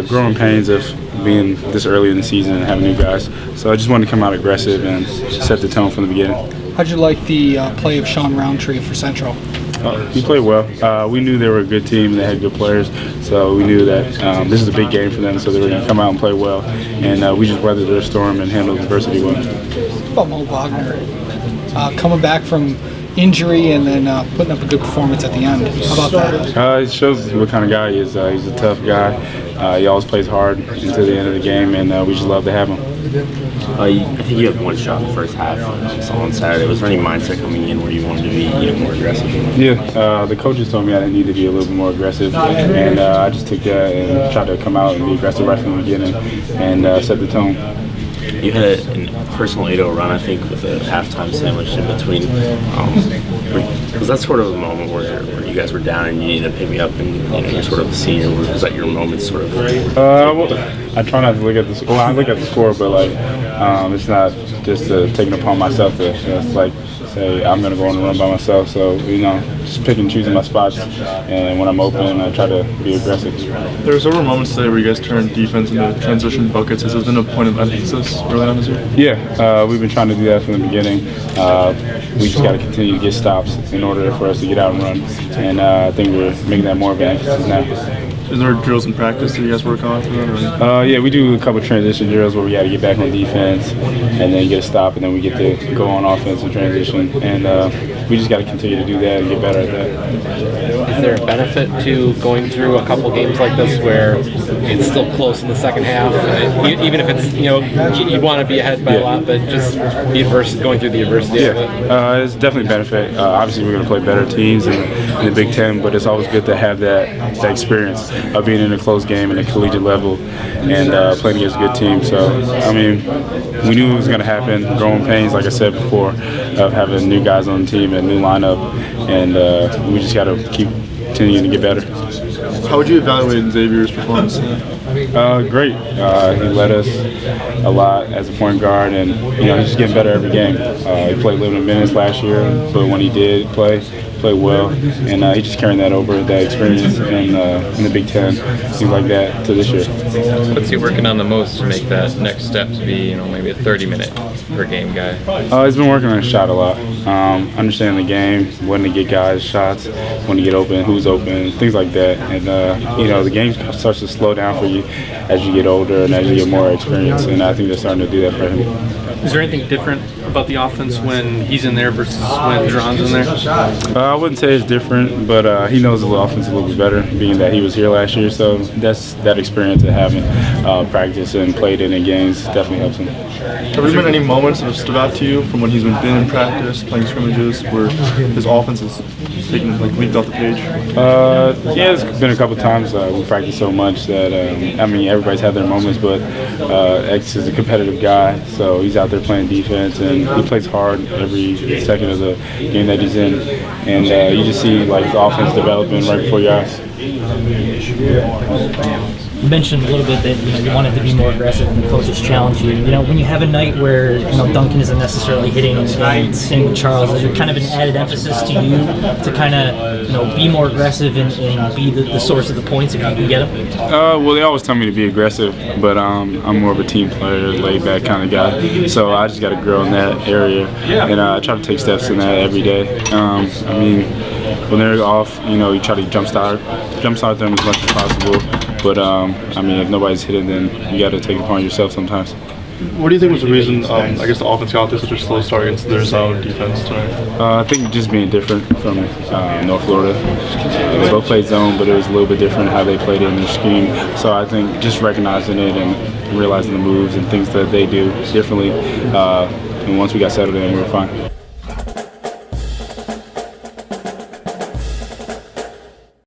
growing pains of being this early in the season and having new guys. So I just wanted to come out aggressive and set the tone from the beginning. How'd you like the play of Sean Roundtree for Central? He played well. We knew they were a good team and they had good players, so we knew that this is a big game for them, so they were going to come out and play well. And we just weathered their storm and handled adversity well. What about Mo Wagner? Coming back from injury and then putting up a good performance at the end. How about that? It shows what kind of guy he is. He's a tough guy. He always plays hard until the end of the game, and we just love to have him. I think you had one shot in the first half on Saturday. Was there any mindset coming in where you wanted to be more aggressive? Yeah, the coaches told me I need to be a little bit more aggressive, and I just took that and tried to come out and be aggressive right from the beginning and set the tone. You had a personal 8-0 run, I think, with a halftime sandwich in between. Was that sort of a moment where you guys were down and you needed to pick me up, and you're sort of a senior? Was that your moment, sort of? I try not to look at the score. Well, I look at the score, but it's not just taking it upon myself to say I'm going to go on and run by myself. So just picking and choosing my spots, and when I'm open, I try to be aggressive. There were several moments today where you guys turned defense into transition buckets. Has this been a point of emphasis early on this year? Yeah, we've been trying to do that from the beginning. We just got to continue to get stops in order for us to get out and run, and I think we're making that more of an emphasis now. Is there drills in practice that you guys work on for that? Yeah, we do a couple of transition drills where we got to get back on defense and then get a stop, and then we get to go on offense and transition. And we just got to continue to do that and get better at that. Is there a benefit to going through a couple games like this where it's still close in the second half, even if it's you want to be ahead by a lot, but just going through the adversity of it? It's definitely a benefit. Obviously, we're going to play better teams in the Big Ten, but it's always good to have that experience of being in a close game at a collegiate level and playing against a good team. So, we knew it was going to happen. Growing pains, like I said before, of having new guys on the team and new lineup, and we just got to keep continuing to get better. How would you evaluate Xavier's performance today? Great. He led us a lot as a point guard, and he's just getting better every game. He played limited minutes last year, but when he did play well, and he's just carrying that over, that experience in the Big Ten, things like that, to this year. What's he working on the most to make that next step to be, maybe a 30-minute per game guy? He's been working on his shot a lot, understanding the game, when to get guys shots, when to get open, who's open, things like that. And the game starts to slow down for you as you get older and as you get more experience, and I think they're starting to do that for him. Is there anything different about the offense when he's in there versus when Duran's in there? I wouldn't say it's different, but he knows the offense a little bit better, being that he was here last year. So that experience of having practice and played in games definitely helps him. Have there been any moments that have stood out to you from when he's been in practice, playing scrimmages, where his offense has leaked off the page? Yeah, there's been a couple times. We practice so much that everybody's had their moments, but X is a competitive guy, so he's out there playing defense, and he plays hard every second of the game that he's in, and you just see the offense developing right before your eyes. You mentioned a little bit that you wanted to be more aggressive and the coaches challenge you. When you have a night where Duncan isn't necessarily hitting and same with Charles, is there kind of an added emphasis to you to kind of be more aggressive and be the source of the points if you can get them? Well, they always tell me to be aggressive, but I'm more of a team player, laid back kind of guy. So I just got to grow in that area, and I try to take steps in that every day. When they're off, you try to jumpstart them as much as possible. But if nobody's hitting, then you got to take it upon yourself sometimes. What do you think was the reason, the offense got off to such a slow start against their zone defense tonight? I think just being different from North Florida. They both played zone, but it was a little bit different how they played it in their scheme. So I think just recognizing it and realizing the moves and things that they do differently, and once we got settled in, we were fine.